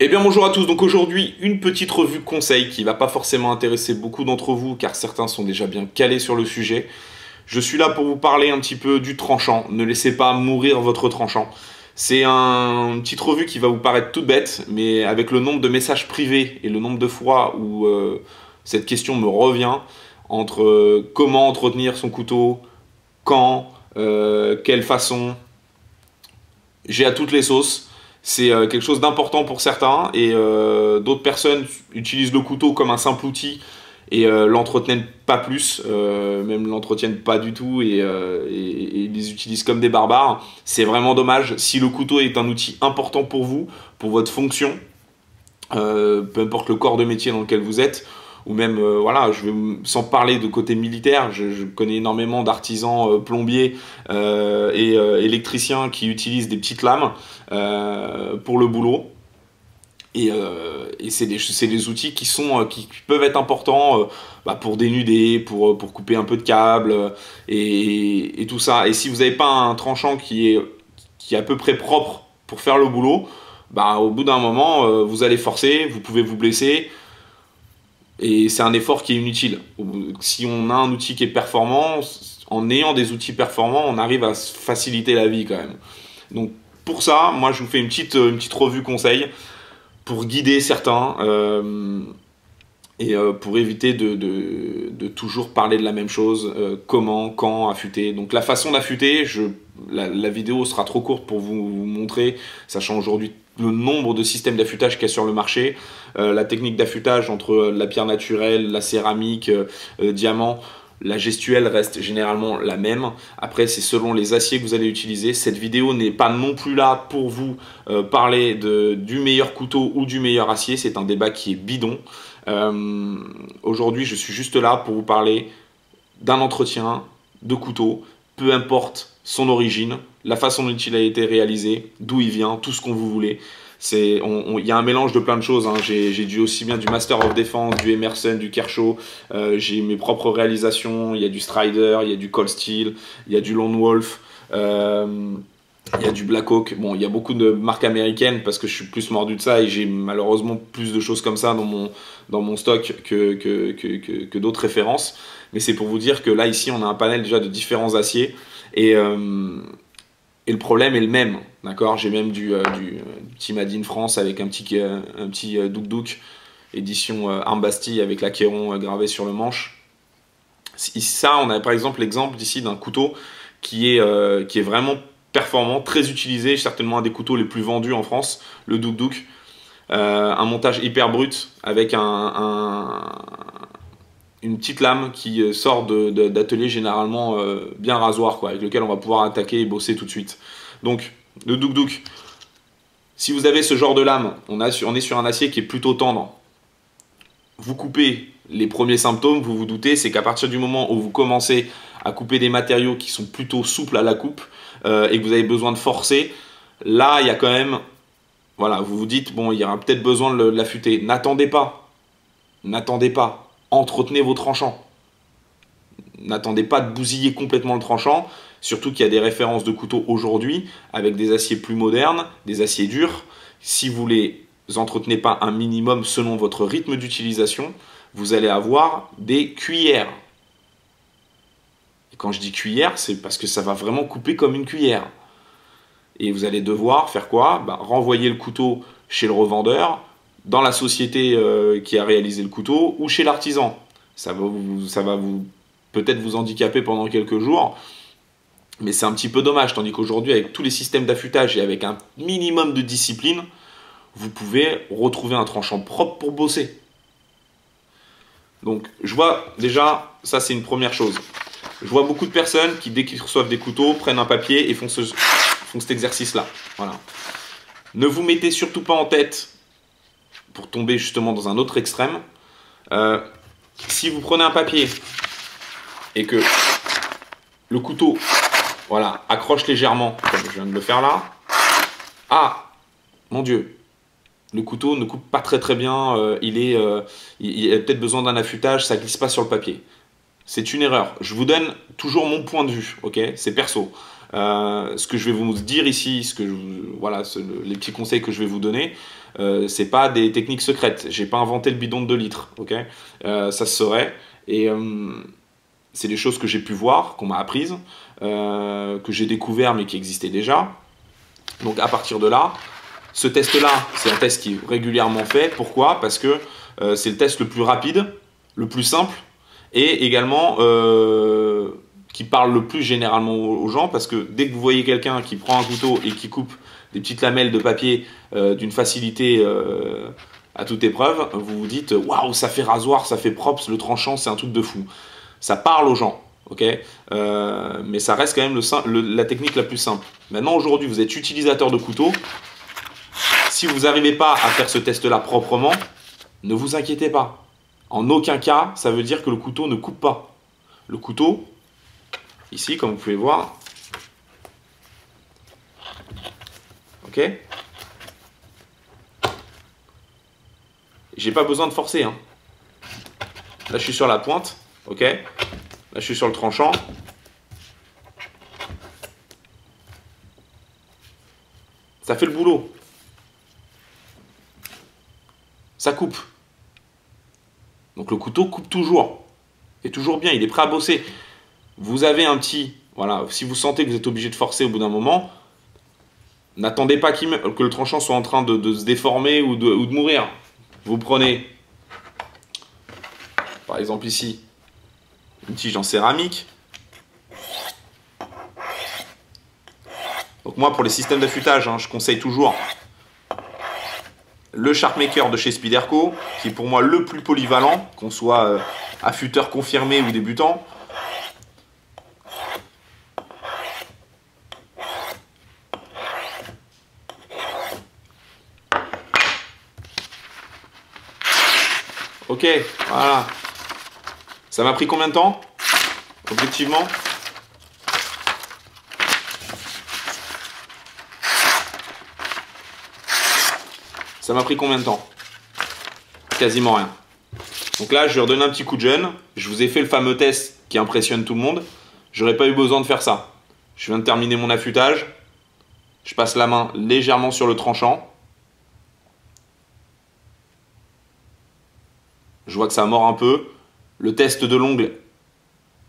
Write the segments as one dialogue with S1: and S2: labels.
S1: Eh bien bonjour à tous, donc aujourd'hui une petite revue conseil qui va pas forcément intéresser beaucoup d'entre vous car certains sont déjà bien calés sur le sujet. Je suis là pour vous parler un petit peu du tranchant, ne laissez pas mourir votre tranchant. C'est une petite revue qui va vous paraître toute bête, mais avec le nombre de messages privés et le nombre de fois où cette question me revient, entre comment entretenir son couteau, quand, quelle façon, j'ai à toutes les sauces. C'est quelque chose d'important pour certains et d'autres personnes utilisent le couteau comme un simple outil et l'entretiennent pas plus, même l'entretiennent pas du tout et les utilisent comme des barbares. C'est vraiment dommage. Si le couteau est un outil important pour vous, pour votre fonction, peu importe le corps de métier dans lequel vous êtes, ou même, voilà, sans parler de côté militaire, je connais énormément d'artisans plombiers et électriciens qui utilisent des petites lames pour le boulot. Et c'est des outils qui peuvent être importants pour dénuder, pour couper un peu de câble et tout ça. Et si vous n'avez pas un tranchant qui est à peu près propre pour faire le boulot, au bout d'un moment, vous allez forcer, vous pouvez vous blesser. Et c'est un effort qui est inutile. Si on a un outil qui est performant, en ayant des outils performants, on arrive à se faciliter la vie quand même. Donc pour ça, moi je vous fais une petite revue conseil pour guider certains et pour éviter de toujours parler de la même chose, comment, quand affûter. Donc la façon d'affûter, la vidéo sera trop courte pour vous montrer, sachant aujourd'hui le nombre de systèmes d'affûtage qu'il y a sur le marché, la technique d'affûtage entre la pierre naturelle, la céramique, diamant. La gestuelle reste généralement la même. Après, c'est selon les aciers que vous allez utiliser. Cette vidéo n'est pas non plus là pour vous parler du meilleur couteau ou du meilleur acier. C'est un débat qui est bidon. Aujourd'hui, je suis juste là pour vous parler d'un entretien de couteau, peu importe son origine, la façon dont il a été réalisé, d'où il vient, tout ce qu'on vous voulez. Il y a un mélange de plein de choses, hein. J'ai aussi bien du Master of Defense, du Emerson, du Kershaw, j'ai mes propres réalisations, il y a du Strider, il y a du Cold Steel, il y a du Lone Wolf, il y a du Black Hawk. Bon, il y a beaucoup de marques américaines parce que je suis plus mordu de ça et j'ai malheureusement plus de choses comme ça dans mon stock que d'autres références. Mais c'est pour vous dire que là, ici, on a un panel déjà de différents aciers et le problème est le même, d'accord. J'ai même du petit Made in France avec un petit Douk Douk, édition Arme Bastille avec l'Achéron gravé sur le manche. Ça, on a par exemple l'exemple d'ici d'un couteau qui est vraiment performant, très utilisé, certainement un des couteaux les plus vendus en France, le Douk Douk. Un montage hyper brut avec une petite lame qui sort d'atelier généralement bien rasoir, quoi, avec lequel on va pouvoir attaquer et bosser tout de suite. Donc le Douk Douk, si vous avez ce genre de lame, on est sur un acier qui est plutôt tendre. Vous coupez, les premiers symptômes, vous vous doutez, c'est qu'à partir du moment où vous commencez à couper des matériaux qui sont plutôt souples à la coupe et que vous avez besoin de forcer, là il y a quand même, voilà, vous vous dites, bon, il y aura peut-être besoin de l'affûter. N'attendez pas, entretenez vos tranchants. N'attendez pas de bousiller complètement le tranchant, surtout qu'il y a des références de couteaux aujourd'hui avec des aciers plus modernes, des aciers durs. Si vous les entretenez pas un minimum selon votre rythme d'utilisation, vous allez avoir des cuillères. Et quand je dis cuillère, c'est parce que ça va vraiment couper comme une cuillère. Et vous allez devoir faire quoi? Renvoyer le couteau chez le revendeur, dans la société qui a réalisé le couteau, ou chez l'artisan. Ça va peut-être vous handicaper pendant quelques jours, mais c'est un petit peu dommage. Tandis qu'aujourd'hui, avec tous les systèmes d'affûtage et avec un minimum de discipline, vous pouvez retrouver un tranchant propre pour bosser. Donc, je vois déjà, ça c'est une première chose. Je vois beaucoup de personnes qui, dès qu'ils reçoivent des couteaux, prennent un papier et font cet exercice-là. Voilà. Ne vous mettez surtout pas en tête, pour tomber justement dans un autre extrême, si vous prenez un papier et que le couteau, voilà, accroche légèrement, comme je viens de le faire là, ah, mon Dieu, le couteau ne coupe pas très bien, il a peut-être besoin d'un affûtage, ça glisse pas sur le papier. c'est une erreur. Je vous donne toujours mon point de vue, ok? C'est perso. Ce que je vais vous dire ici, voilà, les petits conseils que je vais vous donner, c'est pas des techniques secrètes. J'ai pas inventé le bidon de 2 litres, ok? Ça se saurait. Et c'est des choses que j'ai pu voir, qu'on m'a apprises, que j'ai découvert mais qui existaient déjà. Donc à partir de là, ce test-là, c'est un test qui est régulièrement fait. Pourquoi? Parce que c'est le test le plus rapide, le plus simple, et également qui parle le plus généralement aux gens, parce que dès que vous voyez quelqu'un qui prend un couteau et qui coupe des petites lamelles de papier d'une facilité à toute épreuve, vous vous dites « Waouh, ça fait rasoir, ça fait propre, le tranchant, c'est un truc de fou ». Ça parle aux gens, ok? Mais ça reste quand même la technique la plus simple. Maintenant, aujourd'hui, vous êtes utilisateur de couteau. Si vous n'arrivez pas à faire ce test-là proprement, ne vous inquiétez pas. En aucun cas, ça veut dire que le couteau ne coupe pas. Le couteau, ici, comme vous pouvez voir, ok? J'ai pas besoin de forcer, hein. Là, je suis sur la pointe, ok? Là, je suis sur le tranchant. Ça fait le boulot. Ça coupe. Donc le couteau coupe toujours. Et toujours bien, il est prêt à bosser. Vous avez un petit... Voilà, si vous sentez que vous êtes obligé de forcer au bout d'un moment, n'attendez pas que le tranchant soit en train de se déformer ou de mourir. Vous prenez, par exemple ici, une tige en céramique. Donc moi, pour les systèmes d'affûtage, je conseille toujours le Sharpmaker de chez Spyderco, qui est pour moi le plus polyvalent, qu'on soit affûteur confirmé ou débutant. Ok, voilà. Ça m'a pris combien de temps, objectivement? Ça m'a pris combien de temps? Quasiment rien. Donc là, je vais redonner un petit coup de jeune. Je vous ai fait le fameux test qui impressionne tout le monde. J'aurais pas eu besoin de faire ça. Je viens de terminer mon affûtage. Je passe la main légèrement sur le tranchant. Je vois que ça mord un peu. Le test de l'ongle.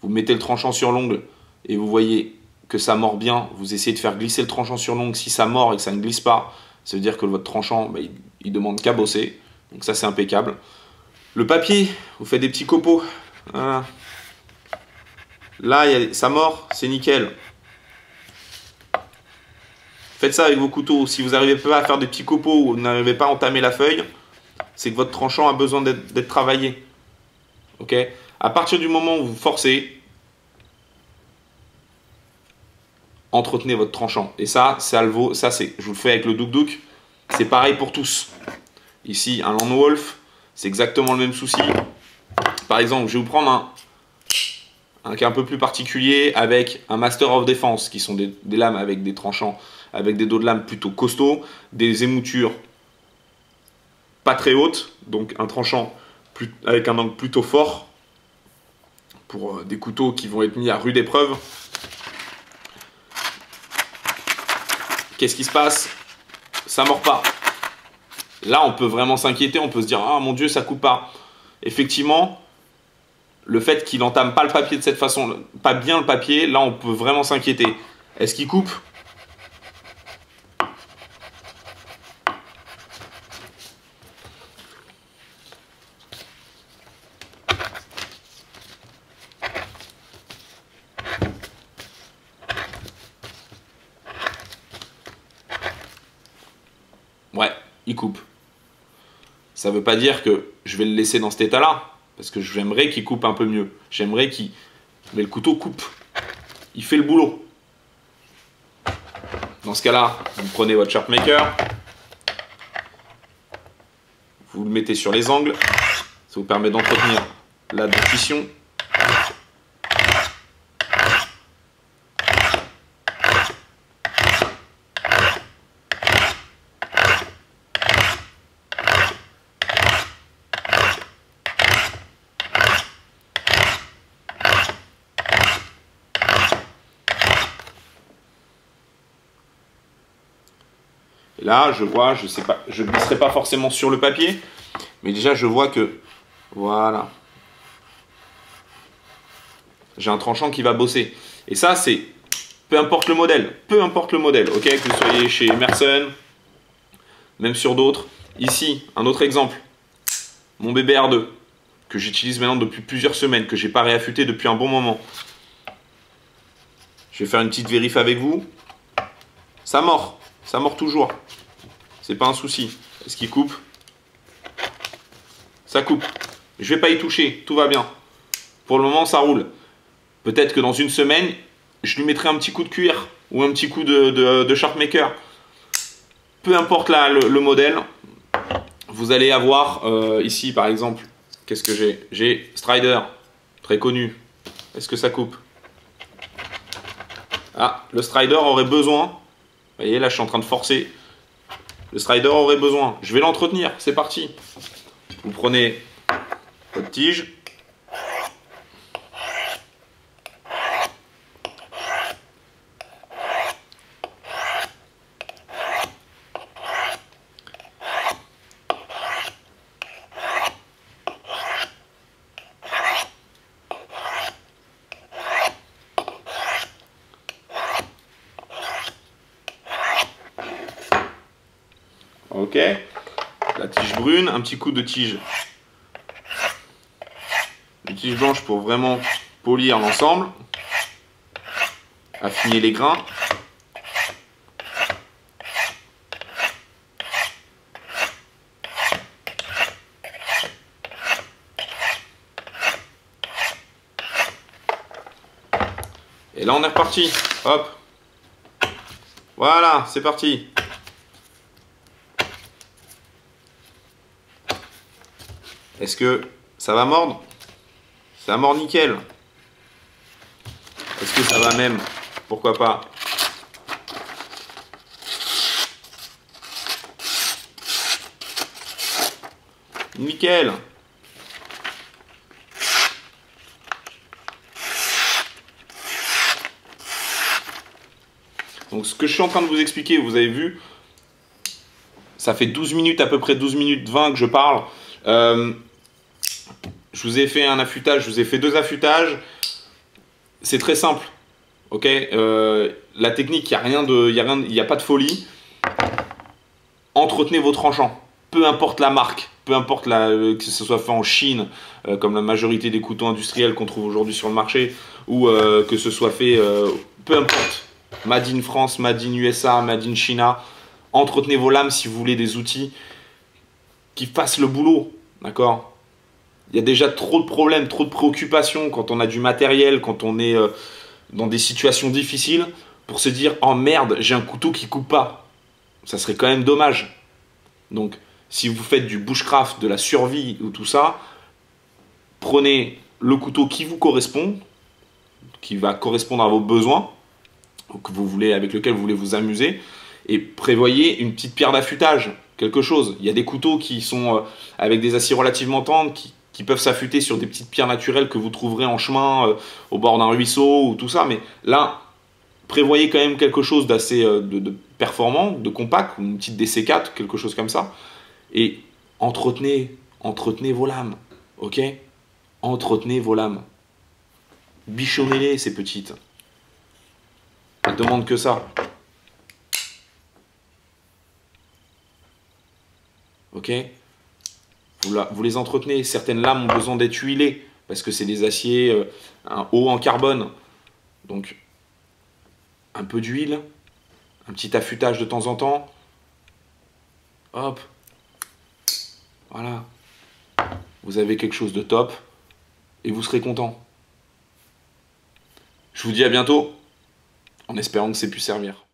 S1: Vous mettez le tranchant sur l'ongle et vous voyez que ça mord bien. Vous essayez de faire glisser le tranchant sur l'ongle. Si ça mord et que ça ne glisse pas, ça veut dire que votre tranchant, il demande qu'à bosser. Donc ça, c'est impeccable. Le papier, vous faites des petits copeaux. Voilà. Là, ça mord, c'est nickel. Faites ça avec vos couteaux. Si vous n'arrivez pas à faire des petits copeaux ou vous n'arrivez pas à entamer la feuille, c'est que votre tranchant a besoin d'être travaillé. Ok? À partir du moment où vous forcez, entretenez votre tranchant. Et ça, je vous le fais avec le Duk. C'est pareil pour tous. Ici, un Landwolf, c'est exactement le même souci. Par exemple, je vais vous prendre un cas un peu plus particulier avec un Master of Defense, qui sont des lames avec des tranchants, avec des dos de lame plutôt costauds, des émoutures pas très hautes, donc un tranchant avec un angle plutôt fort, pour des couteaux qui vont être mis à rude épreuve. Qu'est-ce qui se passe? Ça mord pas. Là, on peut vraiment s'inquiéter, on peut se dire « Ah mon Dieu, ça coupe pas ». Effectivement, le fait qu'il n'entame pas le papier de cette façon, pas bien le papier, là, on peut vraiment s'inquiéter. Est-ce qu'il coupe? Ouais, il coupe. Ça ne veut pas dire que je vais le laisser dans cet état-là, parce que j'aimerais qu'il coupe un peu mieux. J'aimerais qu'il... Mais le couteau coupe. Il fait le boulot. Dans ce cas-là, vous prenez votre Sharpmaker, vous le mettez sur les angles, ça vous permet d'entretenir la dentition. Et là, je vois, je sais pas, je ne glisserai pas forcément sur le papier, mais déjà, je vois que, voilà, j'ai un tranchant qui va bosser. Et ça, c'est, peu importe le modèle, ok, que vous soyez chez Emerson, même sur d'autres. Ici, un autre exemple, mon bébé R2, que j'utilise maintenant depuis plusieurs semaines, que j'ai pas réaffûté depuis un bon moment. Je vais faire une petite vérif avec vous. Ça mord toujours. C'est pas un souci. Est-ce qu'il coupe? Ça coupe. Je vais pas y toucher, tout va bien. Pour le moment, ça roule. Peut-être que dans une semaine, je lui mettrai un petit coup de cuir ou un petit coup de Sharpmaker. Peu importe le modèle, vous allez avoir ici par exemple, qu'est-ce que j'ai? J'ai Strider, très connu. Est-ce que ça coupe? Ah, le Strider aurait besoin, vous voyez là je suis en train de forcer, le Strider aurait besoin, je vais l'entretenir, c'est parti. Vous prenez votre tige, ok, la tige brune, un petit coup de tige blanche pour vraiment polir l'ensemble, affiner les grains. Et là on est reparti, hop, voilà, c'est parti. Est-ce que ça va mordre? Ça mord nickel. Est-ce que ça va même? Pourquoi pas? Nickel. Donc ce que je suis en train de vous expliquer, vous avez vu, ça fait 12 minutes, à peu près 12 minutes 20 que je parle. Je vous ai fait un affûtage, je vous ai fait 2 affûtages. C'est très simple, ok. La technique, il n'y a pas de folie. Entretenez vos tranchants, peu importe la marque, peu importe que ce soit fait en Chine, comme la majorité des couteaux industriels qu'on trouve aujourd'hui sur le marché, ou que ce soit fait, peu importe, Made in France, Made in USA, Made in China. Entretenez vos lames si vous voulez des outils qui fassent le boulot, d'accord. Il y a déjà trop de problèmes, trop de préoccupations quand on a du matériel, quand on est dans des situations difficiles, pour se dire « Oh merde, j'ai un couteau qui coupe pas ». Ça serait quand même dommage. Donc, si vous faites du bushcraft, de la survie ou tout ça, prenez le couteau qui vous correspond, qui va correspondre à vos besoins, que vous voulez, avec lequel vous voulez vous amuser, et prévoyez une petite pierre d'affûtage, quelque chose. Il y a des couteaux qui sont avec des aciers relativement tendres, qui peuvent s'affûter sur des petites pierres naturelles que vous trouverez en chemin, au bord d'un ruisseau ou tout ça. Mais là, prévoyez quand même quelque chose d'assez de performant, de compact, une petite DC4, quelque chose comme ça. Et entretenez vos lames, ok? Entretenez vos lames. Bichonnez-les, ces petites. Elles demandent que ça. Ok? Vous les entretenez. Certaines lames ont besoin d'être huilées parce que c'est des aciers hauts en carbone. Donc, un peu d'huile, un petit affûtage de temps en temps. Hop. Voilà. Vous avez quelque chose de top et vous serez content. Je vous dis à bientôt en espérant que c'est pu servir.